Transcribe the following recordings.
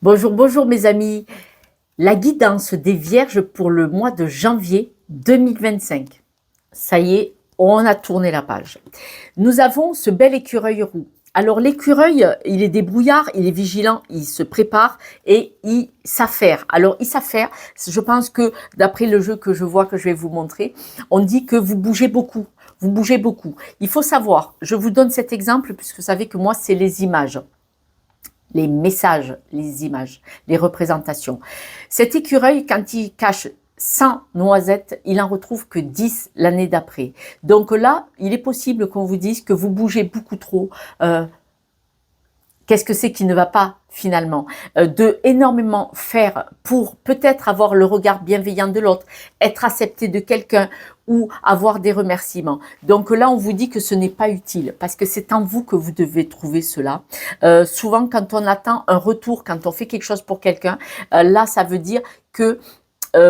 Bonjour, bonjour mes amis. La guidance des Vierges pour le mois de janvier 2025. Ça y est, on a tourné la page. Nous avons ce bel écureuil roux. Alors l'écureuil, il est débrouillard, il est vigilant, il se prépare et il s'affaire. Alors il s'affaire, je pense que d'après le jeu que je vois, que je vais vous montrer, on dit que vous bougez beaucoup. Vous bougez beaucoup. Il faut savoir, je vous donne cet exemple puisque vous savez que moi, c'est les images. Les messages, les images, les représentations. Cet écureuil, quand il cache 100 noisettes, il en retrouve que 10 l'année d'après. Donc là, il est possible qu'on vous dise que vous bougez beaucoup trop. Qu'est-ce que c'est qui ne va pas finalement? De énormément faire pour peut-être avoir le regard bienveillant de l'autre, être accepté de quelqu'un ou avoir des remerciements. Donc là, on vous dit que ce n'est pas utile parce que c'est en vous que vous devez trouver cela. Souvent, quand on attend un retour, quand on fait quelque chose pour quelqu'un, là, ça veut dire que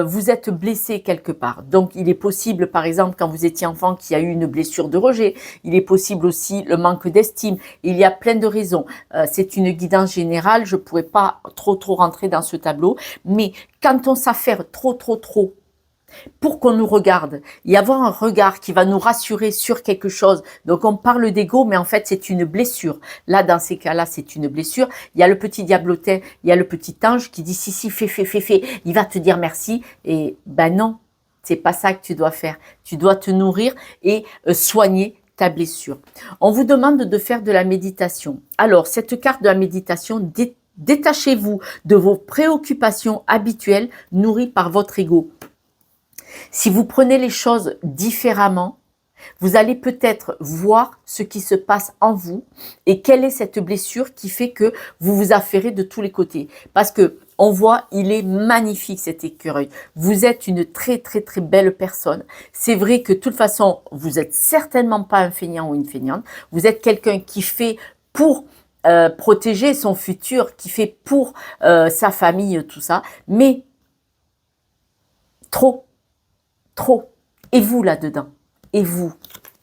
vous êtes blessé quelque part. Donc, il est possible, par exemple, quand vous étiez enfant, qu'il y a eu une blessure de rejet. Il est possible aussi le manque d'estime. Il y a plein de raisons. C'est une guidance générale. Je ne pourrais pas trop rentrer dans ce tableau. Mais quand on s'affaire trop pour qu'on nous regarde, y avoir un regard qui va nous rassurer sur quelque chose. Donc on parle d'ego, mais en fait c'est une blessure. Là, dans ces cas-là, c'est une blessure. Il y a le petit diablotin, il y a le petit ange qui dit si, fais, il va te dire merci. Et ben non, c'est pas ça que tu dois faire. Tu dois te nourrir et soigner ta blessure. On vous demande de faire de la méditation. Alors, cette carte de la méditation, détachez-vous de vos préoccupations habituelles nourries par votre ego. Si vous prenez les choses différemment, vous allez peut-être voir ce qui se passe en vous et quelle est cette blessure qui fait que vous vous affairez de tous les côtés. Parce que on voit, il est magnifique cet écureuil. Vous êtes une très belle personne. C'est vrai que de toute façon, vous êtes certainement pas un feignant ou une feignante. Vous êtes quelqu'un qui fait pour protéger son futur, qui fait pour sa famille, tout ça. Mais trop. Et vous là-dedans? Et vous?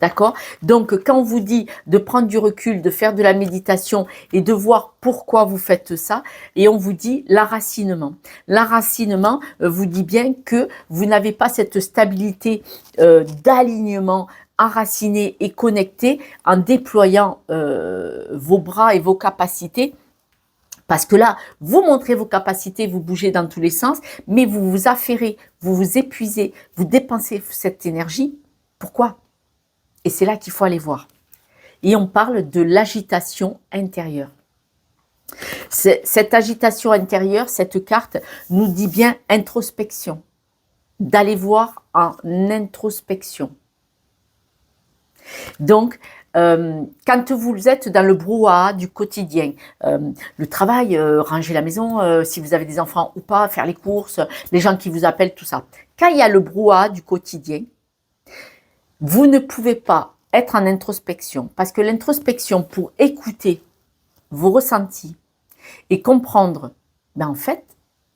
D'accord? Donc, quand on vous dit de prendre du recul, de faire de la méditation et de voir pourquoi vous faites ça, et on vous dit l'enracinement. L'enracinement vous dit bien que vous n'avez pas cette stabilité d'alignement enraciné et connecté en déployant vos bras et vos capacités. Parce que là, vous montrez vos capacités, vous bougez dans tous les sens, mais vous vous affairez, vous vous épuisez, vous dépensez cette énergie. Pourquoi? Et c'est là qu'il faut aller voir. Et on parle de l'agitation intérieure. Cette agitation intérieure, cette carte nous dit bien introspection. D'aller voir en introspection. Donc, quand vous êtes dans le brouhaha du quotidien, le travail, ranger la maison, si vous avez des enfants ou pas, faire les courses, les gens qui vous appellent, tout ça. Quand il y a le brouhaha du quotidien, vous ne pouvez pas être en introspection parce que l'introspection, pour écouter vos ressentis et comprendre, ben en fait,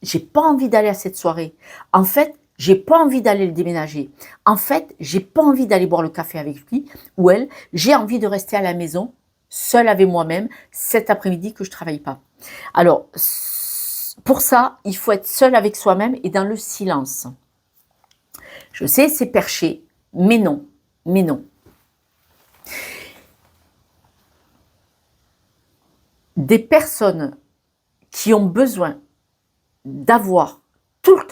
j'ai pas envie d'aller à cette soirée. En fait, j'ai pas envie d'aller le déménager. En fait, j'ai pas envie d'aller boire le café avec lui ou elle. J'ai envie de rester à la maison, seule avec moi-même, cet après-midi que je travaille pas. Alors, pour ça, il faut être seul avec soi-même et dans le silence. Je sais, c'est perché, mais non, mais non. Des personnes qui ont besoin d'avoir tout le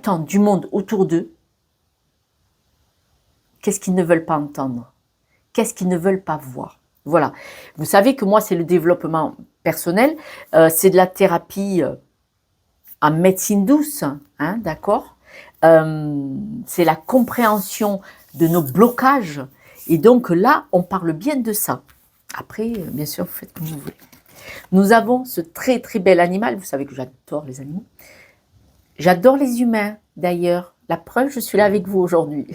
temps du monde autour d'eux, qu'est-ce qu'ils ne veulent pas entendre? Qu'est-ce qu'ils ne veulent pas voir? Voilà. Vous savez que moi, c'est le développement personnel, c'est de la thérapie en médecine douce, hein, d'accord? C'est la compréhension de nos blocages. Et donc là, on parle bien de ça. Après, bien sûr, vous faites comme vous voulez. Nous avons ce très bel animal. Vous savez que j'adore les animaux. J'adore les humains, d'ailleurs. La preuve, je suis là avec vous aujourd'hui.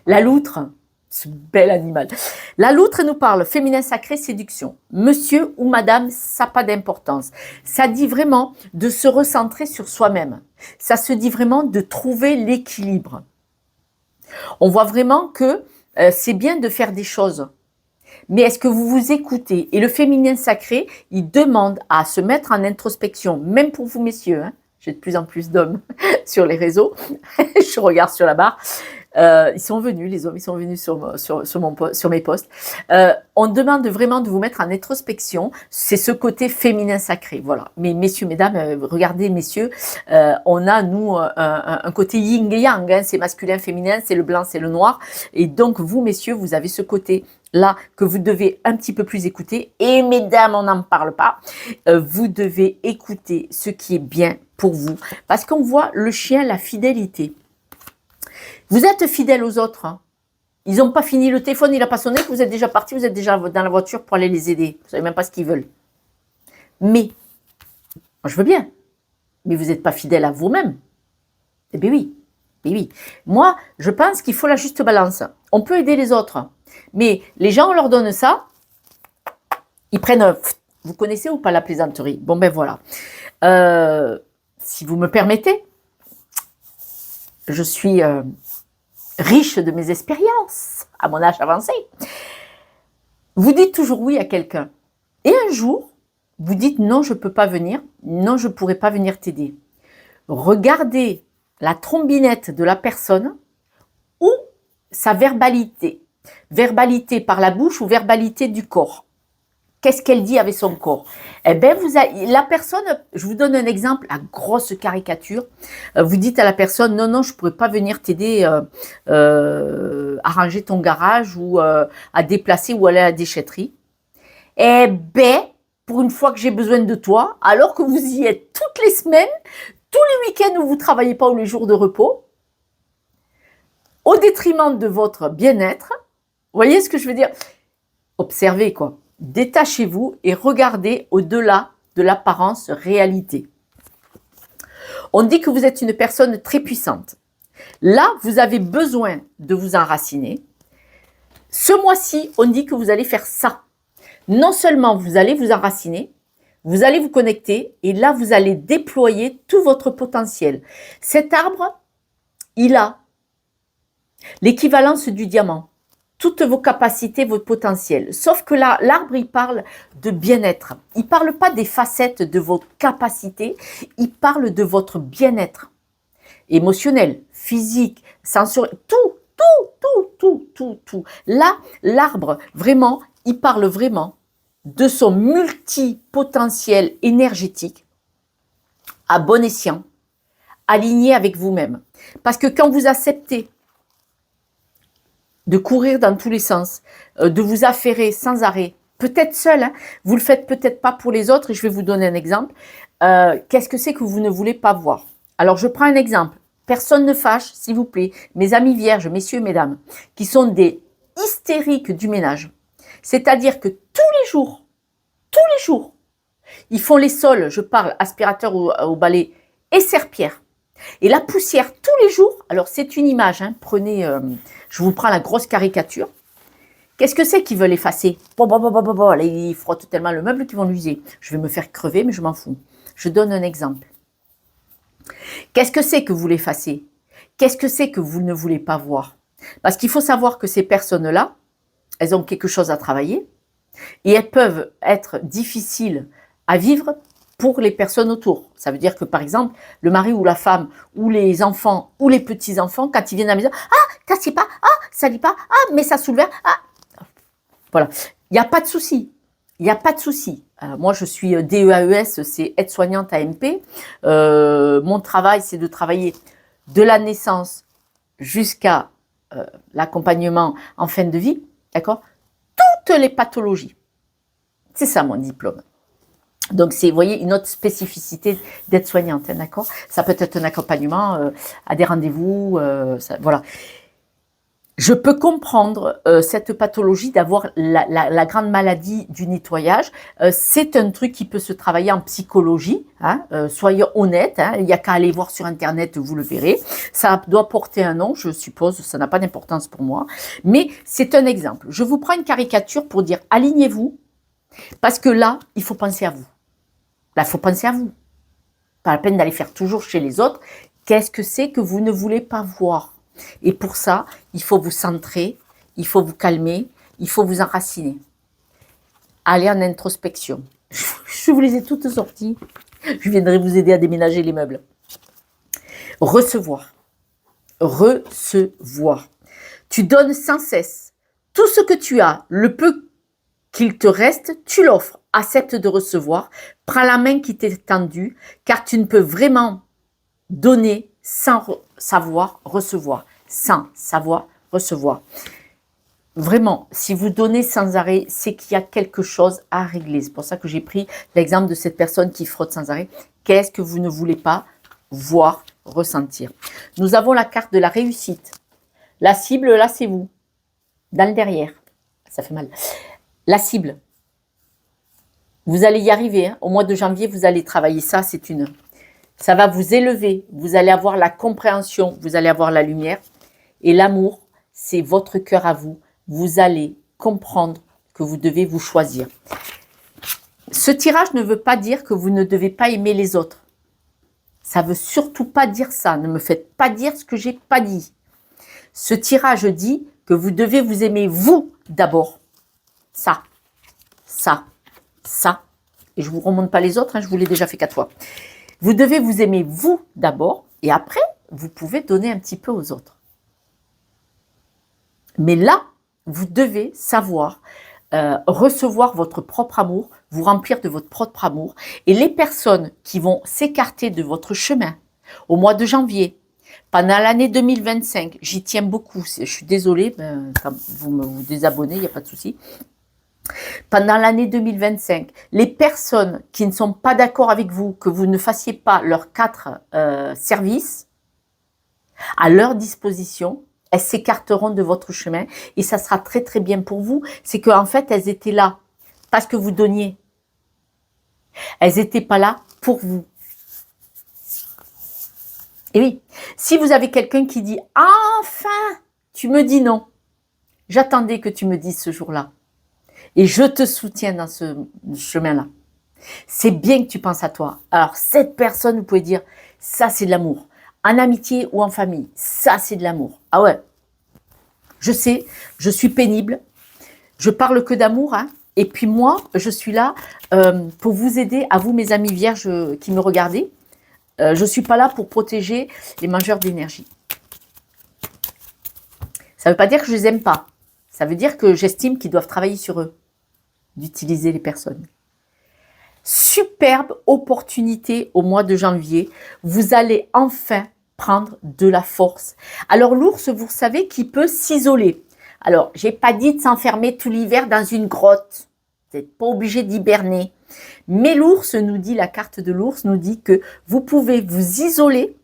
La loutre, ce bel animal. La loutre nous parle féminin sacré, séduction. Monsieur ou madame, ça n'a pas d'importance. Ça dit vraiment de se recentrer sur soi-même. Ça se dit vraiment de trouver l'équilibre. On voit vraiment que c'est bien de faire des choses. Mais est-ce que vous vous écoutez? Et le féminin sacré, il demande à se mettre en introspection, même pour vous messieurs, hein. J'ai de plus en plus d'hommes sur les réseaux, je regarde sur la barre, ils sont venus, les hommes, ils sont venus sur mes posts. On demande vraiment de vous mettre en introspection, c'est ce côté féminin sacré, voilà. Mais messieurs, mesdames, regardez messieurs, on a nous un côté yin et yang, hein, c'est masculin, féminin, c'est le blanc, c'est le noir, et donc vous messieurs, vous avez ce côté là que vous devez un petit peu plus écouter, et mesdames, on n'en parle pas, vous devez écouter ce qui est bien pour vous, parce qu'on voit le chien, la fidélité. Vous êtes fidèle aux autres, hein. Ils n'ont pas fini le téléphone, il n'a pas sonné, que vous êtes déjà parti, vous êtes déjà dans la voiture pour aller les aider, vous ne savez même pas ce qu'ils veulent. Mais, moi je veux bien, mais vous n'êtes pas fidèle à vous-même. Eh bien oui, eh oui. Moi, je pense qu'il faut la juste balance. On peut aider les autres, mais les gens, on leur donne ça, ils prennent... Vous connaissez ou pas la plaisanterie? Bon ben voilà. Si vous me permettez, je suis riche de mes expériences à mon âge avancé. Vous dites toujours oui à quelqu'un. Et un jour, vous dites non, je ne peux pas venir, non, je ne pourrai pas venir t'aider. Regardez la trombinette de la personne ou sa verbalité. Verbalité par la bouche ou verbalité du corps. Qu'est-ce qu'elle dit avec son corps? Eh bien, la personne, je vous donne un exemple, la grosse caricature. Vous dites à la personne, non, non, je ne pourrais pas venir t'aider à ranger ton garage ou à déplacer ou aller à la déchetterie. Eh bien, pour une fois que j'ai besoin de toi, alors que vous y êtes toutes les semaines, tous les week-ends où vous ne travaillez pas ou les jours de repos, au détriment de votre bien-être, vous voyez ce que je veux dire? Observez quoi. Détachez-vous et regardez au-delà de l'apparence réalité. On dit que vous êtes une personne très puissante. Là, vous avez besoin de vous enraciner. Ce mois-ci, on dit que vous allez faire ça. Non seulement vous allez vous enraciner, vous allez vous connecter et là, vous allez déployer tout votre potentiel. Cet arbre, il a l'équivalence du diamant. Toutes vos capacités, votre potentiel. Sauf que là, l'arbre, il parle de bien-être. Il ne parle pas des facettes de vos capacités, il parle de votre bien-être. Émotionnel, physique, sensoriel, tout. Là, l'arbre, vraiment, il parle vraiment de son multipotentiel énergétique à bon escient, aligné avec vous-même. Parce que quand vous acceptez de courir dans tous les sens, de vous affairer sans arrêt, peut-être seul, hein, vous le faites peut-être pas pour les autres, et je vais vous donner un exemple. Qu'est-ce que c'est que vous ne voulez pas voir? Alors, je prends un exemple. Personne ne fâche, s'il vous plaît. Mes amis vierges, messieurs, mesdames, qui sont des hystériques du ménage. C'est-à-dire que tous les jours, ils font les sols, je parle aspirateur au balai et serpillère. Et la poussière tous les jours, alors c'est une image, hein, prenez, je vous prends la grosse caricature. Qu'est-ce que c'est qu'ils veulent effacer? Là, ils frottent tellement le meuble qu'ils vont l'user. Je vais me faire crever, mais je m'en fous. Je donne un exemple. Qu'est-ce que c'est que vous voulez effacer? Qu'est-ce que c'est que vous ne voulez pas voir? Parce qu'il faut savoir que ces personnes-là, elles ont quelque chose à travailler et elles peuvent être difficiles à vivre pour les personnes autour. Ça veut dire que, par exemple, le mari ou la femme, ou les enfants, ou les petits-enfants, quand ils viennent à la maison, « Ah, cassez pas, ah, ça lit pas, ah, mais ça soulève, ah !» Voilà, il n'y a pas de souci. Il n'y a pas de souci. Moi, je suis DEAES, c'est aide-soignante AMP. Mon travail, c'est de travailler de la naissance jusqu'à l'accompagnement en fin de vie, d'accord? Toutes les pathologies. C'est ça mon diplôme. Donc, c'est, vous voyez, une autre spécificité d'aide-soignante, hein, d'accord? Ça peut être un accompagnement à des rendez-vous, voilà. Je peux comprendre cette pathologie d'avoir la grande maladie du nettoyage. C'est un truc qui peut se travailler en psychologie, hein, soyons honnêtes, hein, il n'y a qu'à aller voir sur Internet, vous le verrez. Ça doit porter un nom, je suppose, ça n'a pas d'importance pour moi. Mais c'est un exemple. Je vous prends une caricature pour dire, alignez-vous, parce que là, il faut penser à vous. Là, il faut penser à vous. Pas la peine d'aller faire toujours chez les autres. Qu'est-ce que c'est que vous ne voulez pas voir? Et pour ça, il faut vous centrer, il faut vous calmer, il faut vous enraciner. Allez en introspection. Je vous les ai toutes sorties. Je viendrai vous aider à déménager les meubles. Recevoir. Recevoir. Tu donnes sans cesse. Tout ce que tu as, le peu qu'il te reste, tu l'offres. Accepte de recevoir. Prends la main qui t'est tendue, car tu ne peux vraiment donner sans savoir recevoir. Sans savoir recevoir. Vraiment, si vous donnez sans arrêt, c'est qu'il y a quelque chose à régler. C'est pour ça que j'ai pris l'exemple de cette personne qui frotte sans arrêt. Qu'est-ce que vous ne voulez pas voir, ressentir? Nous avons la carte de la réussite. La cible, là, c'est vous. Dans le derrière. Ça fait mal. La cible. Vous allez y arriver. Hein. Au mois de janvier, vous allez travailler ça. Ça va vous élever. Vous allez avoir la compréhension. Vous allez avoir la lumière. Et l'amour, c'est votre cœur à vous. Vous allez comprendre que vous devez vous choisir. Ce tirage ne veut pas dire que vous ne devez pas aimer les autres. Ça ne veut surtout pas dire ça. Ne me faites pas dire ce que je n'ai pas dit. Ce tirage dit que vous devez vous aimer vous d'abord. Ça, ça, ça. Et je ne vous remonte pas les autres, hein, je vous l'ai déjà fait 4 fois. Vous devez vous aimer vous d'abord et après, vous pouvez donner un petit peu aux autres. Mais là, vous devez savoir recevoir votre propre amour, vous remplir de votre propre amour. Et les personnes qui vont s'écarter de votre chemin au mois de janvier, pendant l'année 2025, j'y tiens beaucoup, je suis désolée, quand vous désabonnez, il n'y a pas de souci. Pendant l'année 2025, les personnes qui ne sont pas d'accord avec vous, que vous ne fassiez pas leurs 4 services à leur disposition, elles s'écarteront de votre chemin et ça sera très très bien pour vous. C'est qu'en fait, elles étaient là parce que vous donniez. Elles n'étaient pas là pour vous. Et oui, si vous avez quelqu'un qui dit « Enfin, tu me dis non. J'attendais que tu me dises ce jour-là. Et je te soutiens dans ce chemin-là. C'est bien que tu penses à toi. » Alors, cette personne, vous pouvez dire « Ça, c'est de l'amour. » En amitié ou en famille, ça, c'est de l'amour. Ah ouais, je sais, je suis pénible. Je parle que d'amour, hein. Et puis moi, je suis là pour vous aider, à vous, mes amis vierges qui me regardez. Je ne suis pas là pour protéger les mangeurs d'énergie. Ça ne veut pas dire que je ne les aime pas. Ça veut dire que j'estime qu'ils doivent travailler sur eux, d'utiliser les personnes. Superbe opportunité au mois de janvier. Vous allez enfin prendre de la force. Alors l'ours, vous savez qu'il peut s'isoler. Alors, j'ai pas dit de s'enfermer tout l'hiver dans une grotte. Vous n'êtes pas obligé d'hiberner. Mais l'ours nous dit, la carte de l'ours nous dit que vous pouvez vous isoler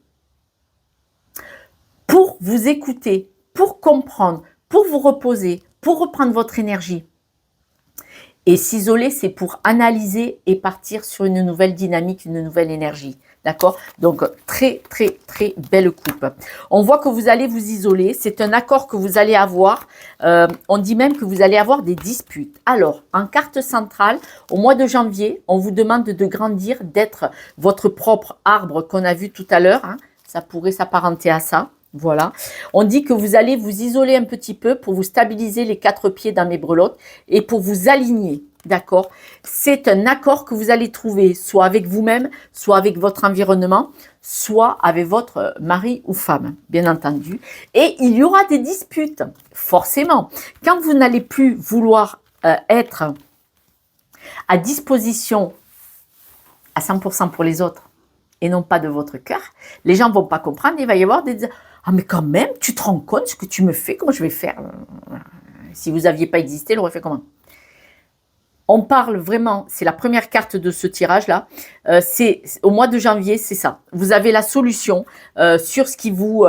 pour vous écouter, pour comprendre, pour vous reposer, pour reprendre votre énergie. Et s'isoler, c'est pour analyser et partir sur une nouvelle dynamique, une nouvelle énergie. D'accord? Donc, très, très, très belle coupe. On voit que vous allez vous isoler. C'est un accord que vous allez avoir. On dit même que vous allez avoir des disputes. Alors, en carte centrale, au mois de janvier, on vous demande de grandir, d'être votre propre arbre qu'on a vu tout à l'heure. Hein. Ça pourrait s'apparenter à ça. Voilà. On dit que vous allez vous isoler un petit peu pour vous stabiliser les 4 pieds dans mes brelottes et pour vous aligner. D'accord? C'est un accord que vous allez trouver soit avec vous-même, soit avec votre environnement, soit avec votre mari ou femme, bien entendu. Et il y aura des disputes, forcément. Quand vous n'allez plus vouloir être à disposition à 100% pour les autres et non pas de votre cœur, les gens ne vont pas comprendre. Il va y avoir des... Ah mais quand même, tu te rends compte ce que tu me fais, comment je vais faire? Si vous n'aviez pas existé, il aurait fait comment? On parle vraiment, c'est la première carte de ce tirage-là, c'est au mois de janvier, c'est ça. Vous avez la solution sur ce qui vous...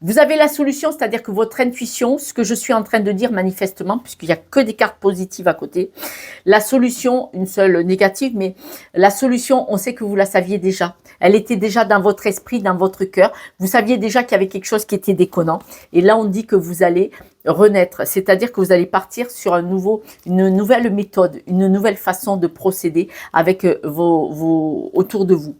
vous avez la solution, c'est-à-dire que votre intuition, ce que je suis en train de dire manifestement, puisqu'il n'y a que des cartes positives à côté, la solution, une seule négative, mais la solution, on sait que vous la saviez déjà. Elle était déjà dans votre esprit, dans votre cœur. Vous saviez déjà qu'il y avait quelque chose qui était déconnant. Et là, on dit que vous allez renaître, c'est-à-dire que vous allez partir sur une nouvelle méthode, une nouvelle façon de procéder avec autour de vous.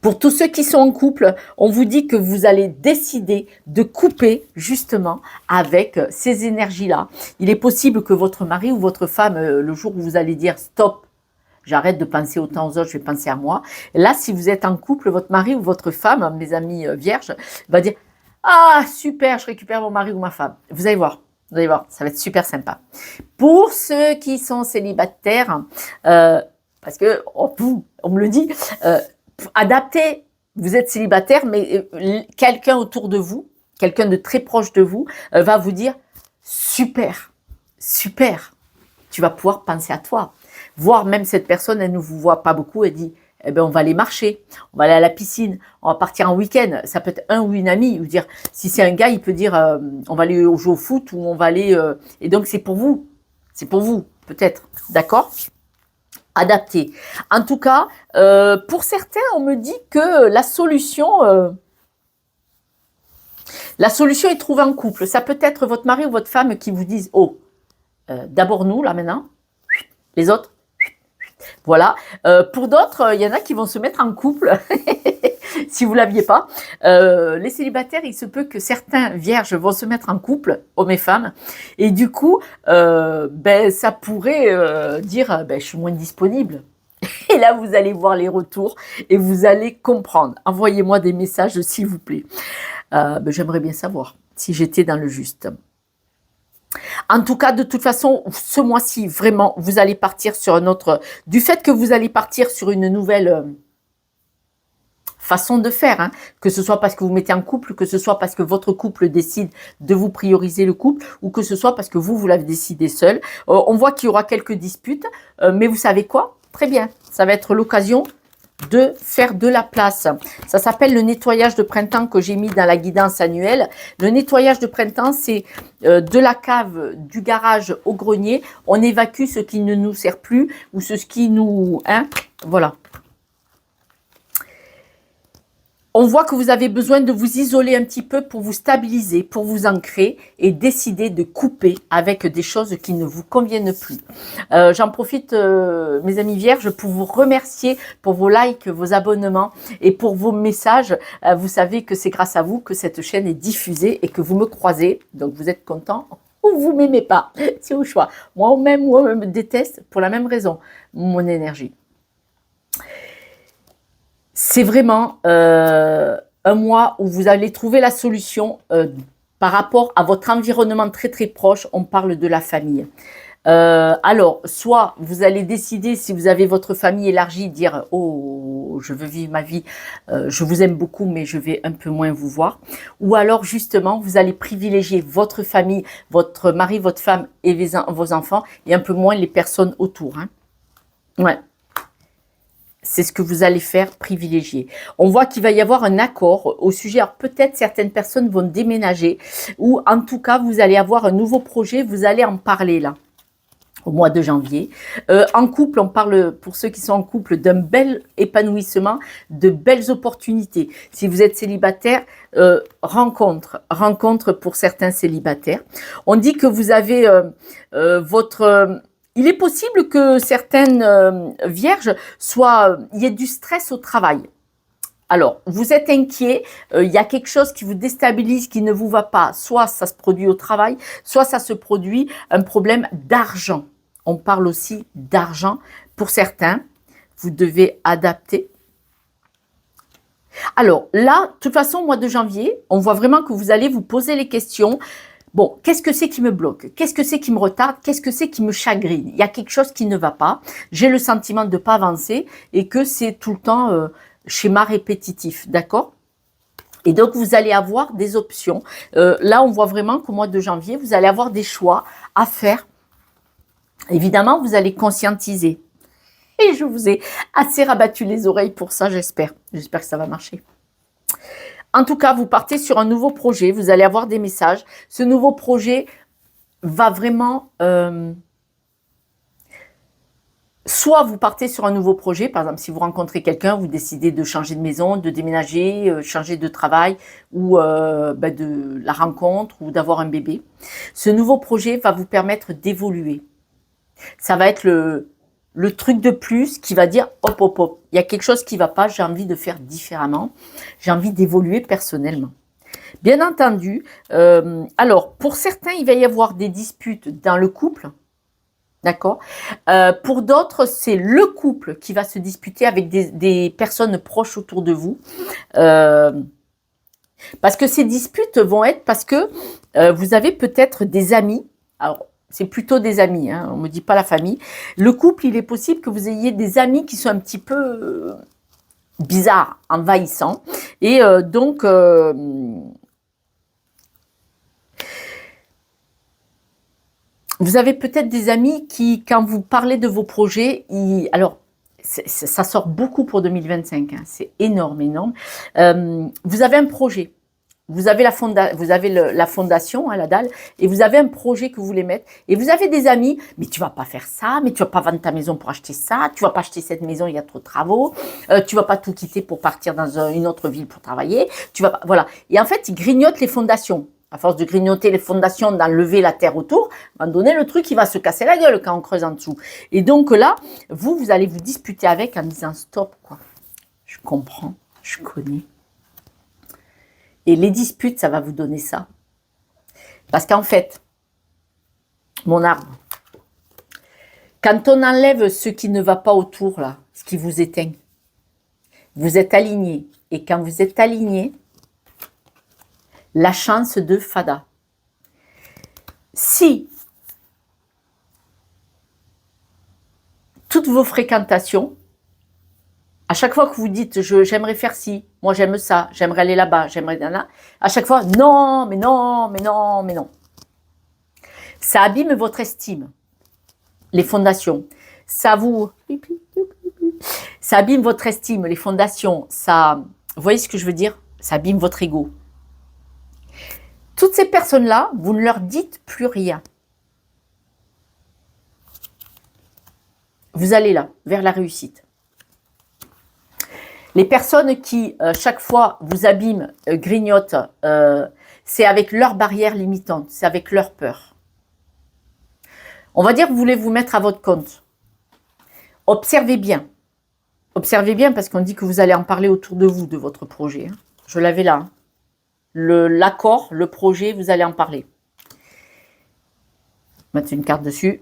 Pour tous ceux qui sont en couple, on vous dit que vous allez décider de couper justement avec ces énergies-là. Il est possible que votre mari ou votre femme, le jour où vous allez dire stop, j'arrête de penser autant aux autres, je vais penser à moi. Et là, si vous êtes en couple, votre mari ou votre femme, mes amis vierges, va dire ah super, je récupère mon mari ou ma femme. Vous allez voir, ça va être super sympa. Pour ceux qui sont célibataires, parce que on me le dit, adaptez. Vous êtes célibataire, mais quelqu'un autour de vous, quelqu'un de très proche de vous, va vous dire super, super. Tu vas pouvoir penser à toi. Voire même cette personne, elle ne vous voit pas beaucoup, elle dit eh ben on va aller marcher, on va aller à la piscine, on va partir en week-end. Ça peut être un ou une amie, ou dire si c'est un gars, il peut dire on va aller jouer au foot ou on va aller. Et donc c'est pour vous, peut-être, d'accord? Adapté. En tout cas, pour certains, on me dit que la solution est trouvée en couple. Ça peut être votre mari ou votre femme qui vous disent oh, d'abord nous là maintenant, les autres. Voilà. Pour d'autres, il y en a qui vont se mettre en couple, si vous ne l'aviez pas. Les célibataires, il se peut que certains vierges vont se mettre en couple, hommes et femmes, et du coup, ça pourrait dire je suis moins disponible. Et là, vous allez voir les retours et vous allez comprendre. Envoyez-moi des messages, s'il vous plaît. J'aimerais bien savoir si j'étais dans le juste. En tout cas, de toute façon, ce mois-ci, vraiment, vous allez partir sur un autre... Du fait que vous allez partir sur une nouvelle façon de faire, hein, que ce soit parce que vous mettez en couple, que ce soit parce que votre couple décide de vous prioriser le couple, ou que ce soit parce que vous l'avez décidé seul. On voit qu'il y aura quelques disputes, mais vous savez quoi? Très bien, ça va être l'occasion de faire de la place. Ça s'appelle le nettoyage de printemps que j'ai mis dans la guidance annuelle. Le nettoyage de printemps, c'est de la cave, du garage au grenier. On évacue ce qui ne nous sert plus ou ce qui nous... voilà. On voit que vous avez besoin de vous isoler un petit peu pour vous stabiliser, pour vous ancrer et décider de couper avec des choses qui ne vous conviennent plus. J'en profite, mes amis vierges, pour vous remercier pour vos likes, vos abonnements et pour vos messages. Vous savez que c'est grâce à vous que cette chaîne est diffusée et que vous me croisez. Donc vous êtes contents ou vous m'aimez pas. C'est au choix. Moi, on m'aime ou on me déteste pour la même raison, mon énergie. C'est vraiment un mois où vous allez trouver la solution par rapport à votre environnement très très proche. On parle de la famille. Alors, soit vous allez décider, si vous avez votre famille élargie, dire « Oh, je veux vivre ma vie, je vous aime beaucoup, mais je vais un peu moins vous voir. » Ou alors, justement, vous allez privilégier votre famille, votre mari, votre femme et vos enfants, et un peu moins les personnes autour. Hein. Ouais. C'est ce que vous allez faire, privilégier. On voit qu'il va y avoir un accord au sujet. Alors peut-être certaines personnes vont déménager ou en tout cas, vous allez avoir un nouveau projet. Vous allez en parler là, au mois de janvier. En couple, on parle, pour ceux qui sont en couple, d'un bel épanouissement, de belles opportunités. Si vous êtes célibataire, rencontre pour certains célibataires. On dit que vous avez votre... Il est possible que certaines vierges il y ait du stress au travail. Alors, vous êtes inquiet, il y a quelque chose qui vous déstabilise, qui ne vous va pas. Soit ça se produit au travail, soit ça se produit un problème d'argent. On parle aussi d'argent. Pour certains, vous devez adapter. Alors là, de toute façon, au mois de janvier, on voit vraiment que vous allez vous poser les questions. Bon, qu'est-ce que c'est qui me bloque? Qu'est-ce que c'est qui me retarde? Qu'est-ce que c'est qui me chagrine? Il y a quelque chose qui ne va pas. J'ai le sentiment de ne pas avancer et que c'est tout le temps schéma répétitif, d'accord? Et donc, vous allez avoir des options. Là, on voit vraiment qu'au mois de janvier, vous allez avoir des choix à faire. Évidemment, vous allez conscientiser. Et je vous ai assez rabattu les oreilles pour ça, j'espère. J'espère que ça va marcher. En tout cas, vous partez sur un nouveau projet, vous allez avoir des messages. Ce nouveau projet va vraiment... soit vous partez sur un nouveau projet, par exemple, si vous rencontrez quelqu'un, vous décidez de changer de maison, de déménager, changer de travail, ou de la rencontre, ou d'avoir un bébé. Ce nouveau projet va vous permettre d'évoluer. Ça va être le truc de plus qui va dire hop, hop, hop, il y a quelque chose qui ne va pas, j'ai envie de faire différemment, j'ai envie d'évoluer personnellement. Bien entendu, alors pour certains, il va y avoir des disputes dans le couple, d'accord. Pour d'autres, c'est le couple qui va se disputer avec des personnes proches autour de vous. Parce que ces disputes vont être parce que vous avez peut-être des amis. Alors, c'est plutôt des amis, hein, on ne me dit pas la famille. Le couple, il est possible que vous ayez des amis qui sont un petit peu bizarres, envahissants. Et donc, vous avez peut-être des amis qui, quand vous parlez de vos projets, alors, ça sort beaucoup pour 2025, hein, c'est énorme, énorme. Vous avez un projet. Vous avez la fondation, hein, la dalle, et vous avez un projet que vous voulez mettre, et vous avez des amis, mais tu vas pas faire ça, mais tu vas pas vendre ta maison pour acheter ça, tu vas pas acheter cette maison, il y a trop de travaux, tu vas pas tout quitter pour partir dans une autre ville pour travailler, tu vas pas, voilà. Et en fait, ils grignotent les fondations. À force de grignoter les fondations, d'enlever la terre autour, à un moment donné, le truc, il va se casser la gueule quand on creuse en dessous. Et donc là, vous allez vous disputer avec en disant stop, quoi. Je comprends, je connais. Et les disputes, ça va vous donner ça. Parce qu'en fait, mon arbre, quand on enlève ce qui ne va pas autour, là, ce qui vous éteint, vous êtes aligné. Et quand vous êtes aligné, la chance de Fada. Si toutes vos fréquentations, à chaque fois que vous dites j'aimerais faire ci, moi j'aime ça, j'aimerais aller là-bas, j'aimerais là, à chaque fois non, mais non, mais non, mais non. Ça abîme votre estime, les fondations. Ça abîme votre estime, les fondations. Ça, vous voyez ce que je veux dire? Ça abîme votre ego. Toutes ces personnes-là, vous ne leur dites plus rien. Vous allez là, vers la réussite. Les personnes qui, chaque fois, vous abîment, grignotent, c'est avec leurs barrières limitantes, c'est avec leur peur. On va dire que vous voulez vous mettre à votre compte. Observez bien. Observez bien parce qu'on dit que vous allez en parler autour de vous, de votre projet. Je l'avais là. Hein. L'accord, le projet, vous allez en parler. Mettre une carte dessus.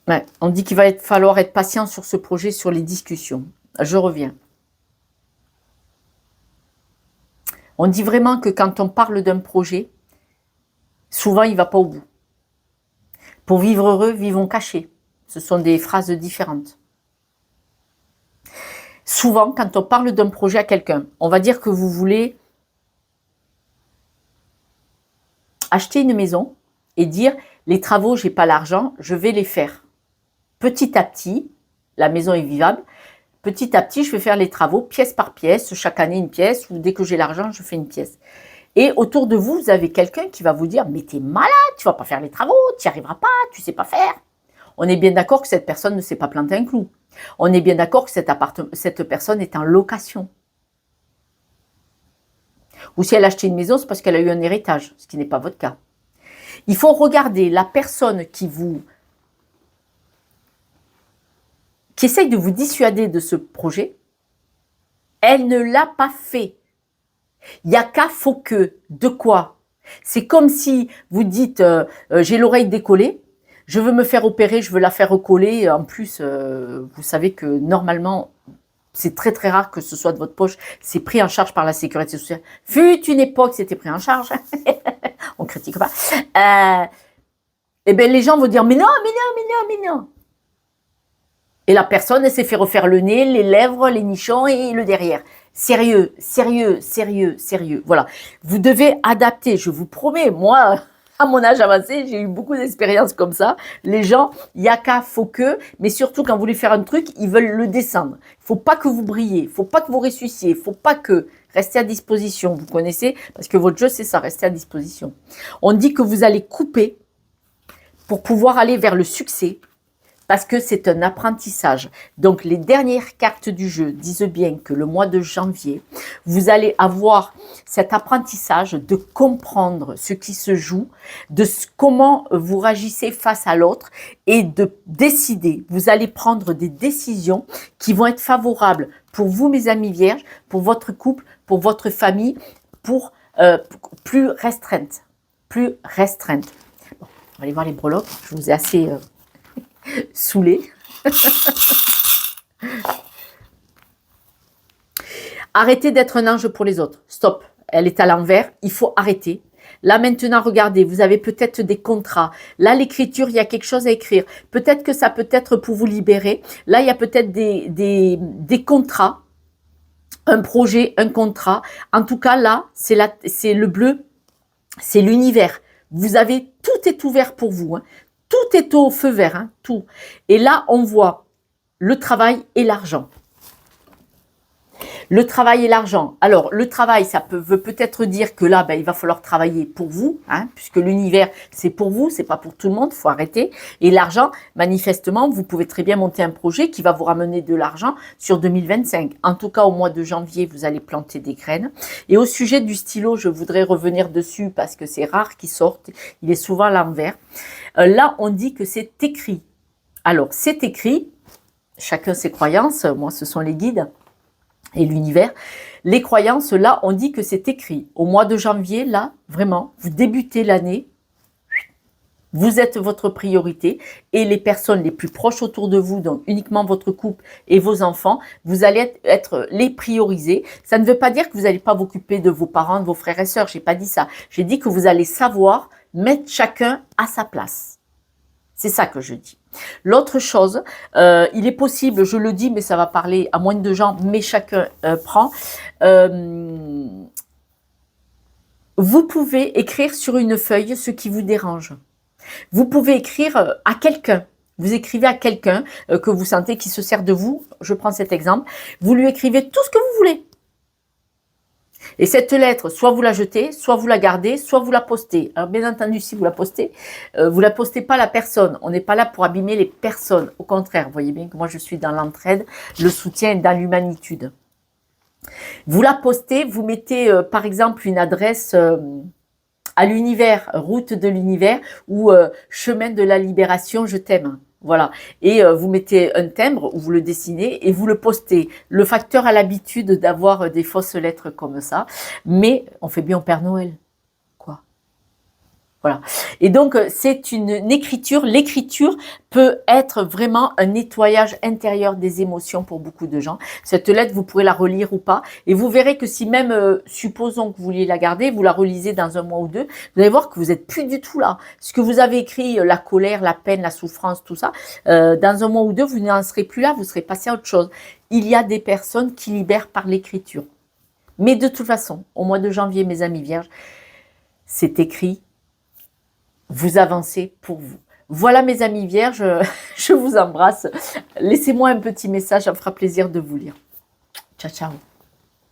Ouais, on dit qu'il va falloir être patient sur ce projet, sur les discussions. Je reviens. On dit vraiment que quand on parle d'un projet, souvent il ne va pas au bout. Pour vivre heureux, vivons cachés. Ce sont des phrases différentes. Souvent, quand on parle d'un projet à quelqu'un, on va dire que vous voulez acheter une maison et dire les travaux, j'ai pas l'argent, je vais les faire. Petit à petit, la maison est vivable. Petit à petit, je vais faire les travaux pièce par pièce, chaque année une pièce, ou dès que j'ai l'argent, je fais une pièce. Et autour de vous, vous avez quelqu'un qui va vous dire « Mais t'es malade, tu vas pas faire les travaux, tu n'y arriveras pas, tu sais pas faire. » On est bien d'accord que cette personne ne s'est pas planté un clou. On est bien d'accord que cette personne est en location. Ou si elle a acheté une maison, c'est parce qu'elle a eu un héritage, ce qui n'est pas votre cas. Il faut regarder la personne qui essaye de vous dissuader de ce projet. Elle ne l'a pas fait. Il n'y a qu'à faut que. De quoi? C'est comme si vous dites j'ai l'oreille décollée, je veux me faire opérer, je veux la faire recoller. En plus, vous savez que normalement, c'est très très rare que ce soit de votre poche. C'est pris en charge par la sécurité sociale. Fut une époque, c'était pris en charge. On critique pas. Eh bien, les gens vont dire mais non, mais non, mais non, mais non. Et la personne, elle s'est fait refaire le nez, les lèvres, les nichons et le derrière. Sérieux, sérieux, sérieux, sérieux. Voilà. Vous devez adapter, je vous promets. Moi, à mon âge avancé, j'ai eu beaucoup d'expériences comme ça. Les gens, il y a qu'à, faut que, mais surtout quand vous voulez faire un truc, ils veulent le descendre. Il faut pas que vous brilliez, il faut pas que vous ressusciez, il faut pas que. Restez à disposition, vous connaissez, parce que votre jeu, c'est ça, restez à disposition. On dit que vous allez couper pour pouvoir aller vers le succès. parce que c'est un apprentissage. Donc, les dernières cartes du jeu disent bien que le mois de janvier, vous allez avoir cet apprentissage de comprendre ce qui se joue, de comment vous réagissez face à l'autre et de décider. Vous allez prendre des décisions qui vont être favorables pour vous, mes amis vierges, pour votre couple, pour votre famille, pour plus restreinte. Plus restreinte. Bon, on va aller voir les breloques. Je vous ai assez saoulé. Arrêtez d'être un ange pour les autres. Stop. Elle est à l'envers. Il faut arrêter. Là, maintenant, regardez, vous avez peut-être des contrats. Là, l'écriture, il y a quelque chose à écrire. Peut-être que ça peut être pour vous libérer. Là, il y a peut-être des contrats. Un projet, un contrat. En tout cas, là, c'est le bleu. C'est l'univers. Vous avez, tout est ouvert pour vous. Hein. Tout est au feu vert. Hein, tout. Et là, on voit le travail et l'argent. Le travail et l'argent. Alors, le travail, ça veut peut-être dire que là, il va falloir travailler pour vous, hein, puisque l'univers, c'est pour vous, c'est pas pour tout le monde, il faut arrêter. Et l'argent, manifestement, vous pouvez très bien monter un projet qui va vous ramener de l'argent sur 2025. En tout cas, au mois de janvier, vous allez planter des graines. Et au sujet du stylo, je voudrais revenir dessus parce que c'est rare qu'il sorte. Il est souvent à l'envers. Là, on dit que c'est écrit. Alors, c'est écrit. Chacun ses croyances. Moi, ce sont les guides et l'univers. Les croyances, là, on dit que c'est écrit. Au mois de janvier, là, vraiment, vous débutez l'année, vous êtes votre priorité et les personnes les plus proches autour de vous, donc uniquement votre couple et vos enfants, vous allez être les priorisés. Ça ne veut pas dire que vous n'allez pas vous occuper de vos parents, de vos frères et sœurs. J'ai pas dit ça. J'ai dit que vous allez savoir mettre chacun à sa place. C'est ça que je dis. L'autre chose, il est possible, je le dis, mais ça va parler à moins de gens, mais chacun prend. Vous pouvez écrire sur une feuille ce qui vous dérange. Vous pouvez écrire à quelqu'un. Vous écrivez à quelqu'un que vous sentez qui se sert de vous. Je prends cet exemple. Vous lui écrivez tout ce que vous voulez. Et cette lettre, soit vous la jetez, soit vous la gardez, soit vous la postez. Alors bien entendu, si vous la postez pas à la personne. On n'est pas là pour abîmer les personnes. Au contraire, vous voyez bien que moi je suis dans l'entraide, le soutien et dans l'humanitude. Vous la postez, vous mettez par exemple une adresse à l'univers, route de l'univers ou chemin de la libération, je t'aime. Voilà. Et vous mettez un timbre ou vous le dessinez et vous le postez. Le facteur a l'habitude d'avoir des fausses lettres comme ça. Mais on fait bien au Père Noël. Quoi. Voilà. Et donc, c'est une écriture. L'écriture peut être vraiment un nettoyage intérieur des émotions pour beaucoup de gens. Cette lettre, vous pourrez la relire ou pas. Et vous verrez que si même, supposons que vous vouliez la garder, vous la relisez dans un mois ou deux, vous allez voir que vous n'êtes plus du tout là. Ce que vous avez écrit, la colère, la peine, la souffrance, tout ça, dans un mois ou deux, vous n'en serez plus là, vous serez passé à autre chose. Il y a des personnes qui libèrent par l'écriture. Mais de toute façon, au mois de janvier, mes amis vierges, c'est écrit. Vous avancez pour vous. Voilà mes amis vierges, je vous embrasse. Laissez-moi un petit message, ça me fera plaisir de vous lire. Ciao, ciao.